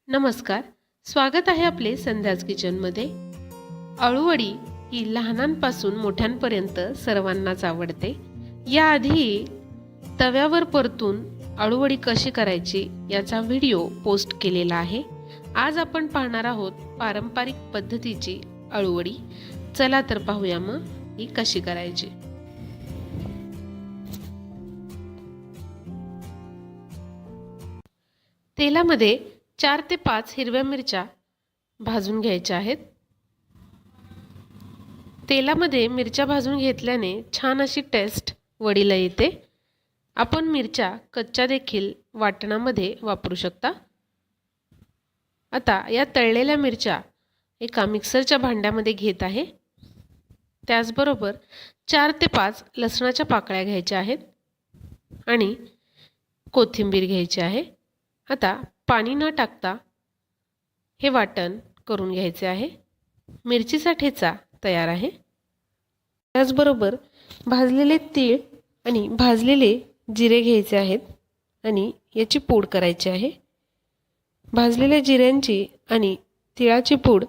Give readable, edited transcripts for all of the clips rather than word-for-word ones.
नमस्कार. स्वागत आहे आपले संध्याच किचनमध्ये. अळूवडी ही लहानांपासून मोठ्यांपर्यंत सर्वांनाच आवडते. याआधी तव्यावर परतून अळूवडी कशी करायची याचा व्हिडिओ पोस्ट केलेला आहे. आज आपण पाहणार आहोत पारंपरिक पद्धतीची अळूवडी. चला तर पाहूया मग ही कशी करायची. तेलामध्ये 4 ते 5 हिरव्या मिरच्या भाजून घ्यायच्या आहेत. तेलामध्ये मिरच्या भाजून घेतल्याने छान अशी टेस्ट वडीला येते. आपण मिरच्या कच्च्या देखील वाटणामध्ये वापरू शकता. आता या तळलेल्या मिरच्या एका मिक्सरच्या भांड्यामध्ये घेत आहे. त्याचबरोबर 4 ते 5 लसणाच्या पाकळ्या घ्यायच्या आहेत आणि कोथिंबीर घ्यायची आहे. आता पाणी न टाकता हे वाटण करून घ्यायचे आहे. मिरचीचा ठेचा तयार आहे. त्याचबरोबर भाजलेले तीळ आणि भाजलेले जिरे घ्यायचे आहेत आणि याची पूड करायची आहे. भाजलेल्या जिऱ्यांची आणि तिळाची पूड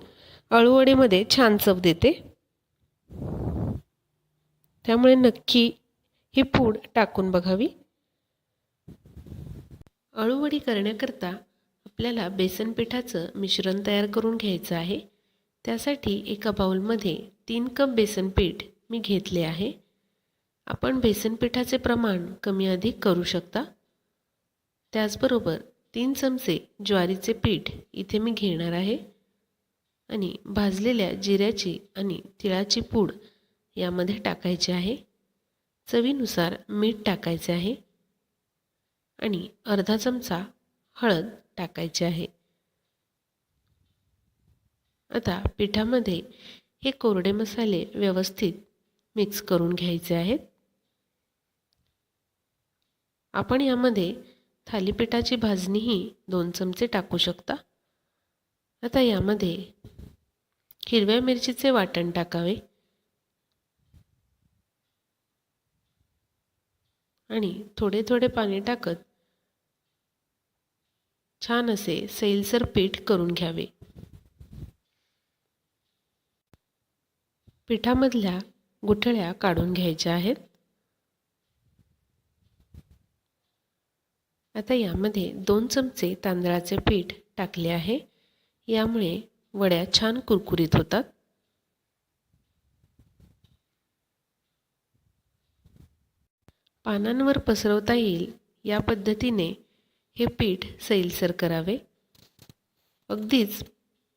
अळूवडीमध्ये छान चव देते. त्यामुळे नक्की ही पूड टाकून बघावी. अळूवडी करण्याकरता आपल्याला बेसन पिठाचं मिश्रण तयार करून घ्यायचं आहे. त्यासाठी एका बाउलमध्ये 3 कप बेसन पीठ मी घेतले आहे. आपण बेसन पिठाचे प्रमाण कमी अधिक करू शकता. त्याचबरोबर 3 चमचे ज्वारीचे पीठ इथे मी घेणार आहे आणि भाजलेल्या जिऱ्याची आणि तिळाची पूड यामध्ये टाकायची आहे. चवीनुसार मीठ टाकायचे आहे आणि अर्धा चमचा हळद टाकायची आहे. आता पिठामध्ये हे कोरडे मसाले व्यवस्थित मिक्स करून घ्यायचे आहेत. आपण यामध्ये थालीपीठाची भाजणीही 2 चमचे टाकू शकता. आता यामध्ये हिरव्या मिरचीचे वाटण टाकावे आणि थोडे थोडे पाणी टाकत छान असे सैलसर पीठ करून घ्यावे. पिठामधल्या गुठळ्या काढून घ्यायच्या आहेत. आता यामध्ये 2 चमचे तांदळाचे पीठ टाकले आहे. यामुळे वड्या छान कुरकुरीत होतात. पानांवर पसरवता येईल या पद्धतीने हे पीठ सैलसर करावे. अगदीच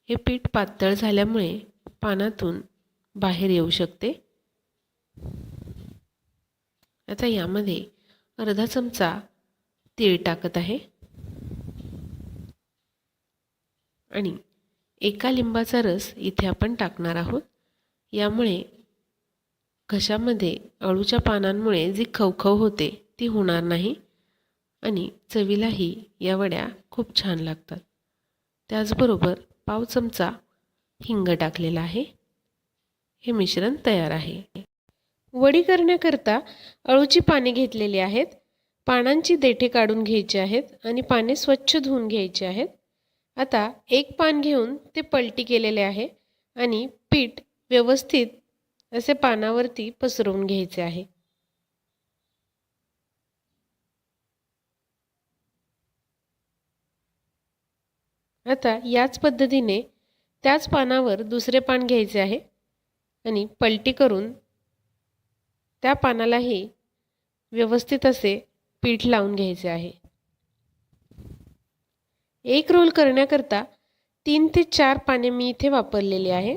हे पीठ पातळ झाल्यामुळे पानातून बाहेर येऊ शकते. आता यामध्ये अर्धा चमचा तीळ टाकत आहे आणि एका लिंबाचा रस इथे आपण टाकणार आहोत. यामुळे घशामध्ये अळूच्या पानांमुळे जी खवखव होते ती होणार नाही आणि चवीलाही या वड्या खूप छान लागतात. त्याचबरोबर पाव चमचा हिंग टाकलेला आहे. हे मिश्रण तयार आहे. वडी करण्याकरता अळूची पाने घेतलेली आहेत. पानांची देठे काढून घ्यायची आहेत आणि पाने स्वच्छ धुवून घ्यायची आहेत. आता एक पान घेऊन ते पलटी केलेले आहे आणि पीठ व्यवस्थित असे पानावरती पसरवून घ्यायचे आहे. आता याच पद्धतीने त्याच पानावर दुसरे पान घ्यायचे आहे आणि पलटी करून त्या पानालाही व्यवस्थित असे पीठ लावून घ्यायचे आहे. एक रोल करण्याकरता 3 ते 4 पाने मी इथे वापरलेली आहे.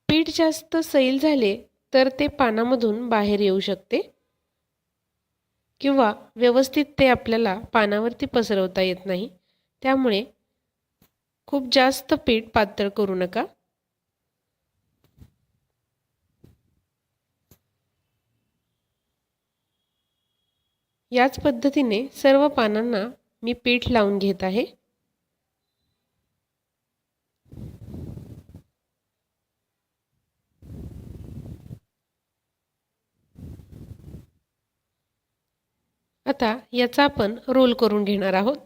पीठ जास्त सैल झाले तर ते पानामधून बाहेर येऊ शकते किंवा व्यवस्थित ते आपल्याला पानावरती पसरवता येत नाही. त्यामुळे खूप जास्त पीठ पातळ करू नका. याच पद्धतीने सर्व पानांना मी पीठ लावून घेत आहे. आता याचा आपण रोल करून घेणार आहोत.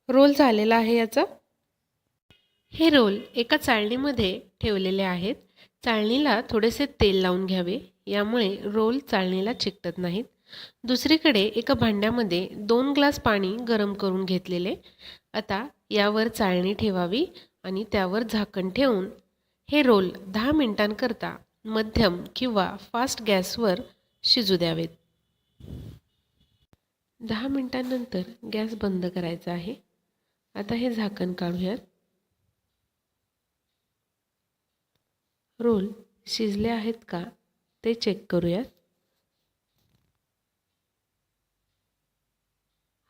रोल झालेला आहे याचा. हे रोल एका चाळणीमध्ये ठेवलेले आहेत. चाळणीला थोडेसे तेल लावून घ्यावे, यामुळे रोल चाळणीला चिकटत नाहीत. दुसरीकडे एका भांड्यामध्ये 2 ग्लास पाणी गरम करून घेतलेले. आता यावर चाळणी ठेवावी आणि त्यावर झाकण ठेवून हे रोल 10 मिनिटांकरता मध्यम किंवा फास्ट गॅसवर शिजू द्यावेत. 10 मिनिटांनंतर गॅस बंद करायचा आहे. आता हे झाकण काढूयात. रोल शिजले आहेत का ते चेक करूयात.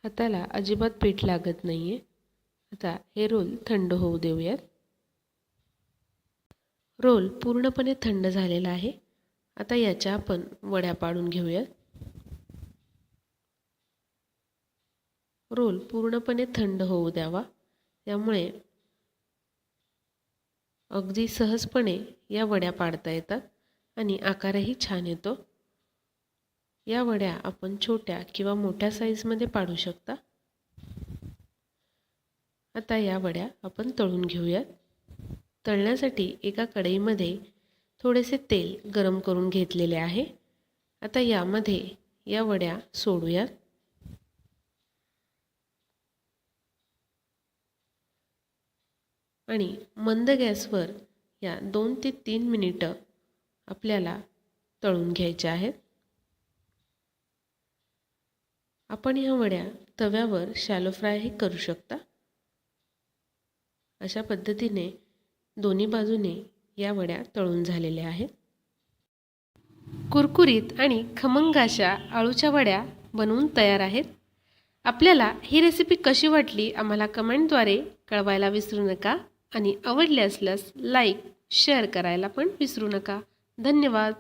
हाताला अजिबात पीठ लागत नाहीये. आता हे रोल थंड होऊ देऊयात. रोल पूर्णपणे थंड झालेला आहे. आता याच्या आपण वड्या पाडून घेऊयात. रोल पूर्णपणे थंड होऊ द्यावा, त्यामुळे अगदी सहजपणे या वड्या पाडता येतात आणि आकारही छान येतो. या वड्या आपण छोट्या किंवा मोठ्या साईजमध्ये पाडू शकता. आता या वड्या आपण तळून घेऊयात. तळण्यासाठी एका कढईमध्ये थोडेसे तेल गरम करून घेतलेले आहे. आता यामध्ये या वड्या सोडूयात. आणि मंद गॅसवर या 2 ते 3 मिनिटं आपल्याला तळून घ्यायच्या आहेत. आपण ह्या वड्या तव्यावर शॅलो फ्रायही करू शकता. अशा पद्धतीने दोन्ही बाजूने या वड्या तळून झालेल्या आहेत. कुरकुरीत आणि खमंग अशा आळूच्या वड्या बनवून तयार आहेत. आपल्याला ही रेसिपी कशी वाटली आम्हाला कमेंटद्वारे कळवायला विसरू नका आणि आवडले असल्यास लाईक, शेअर करायला पण विसरू नका. धन्यवाद.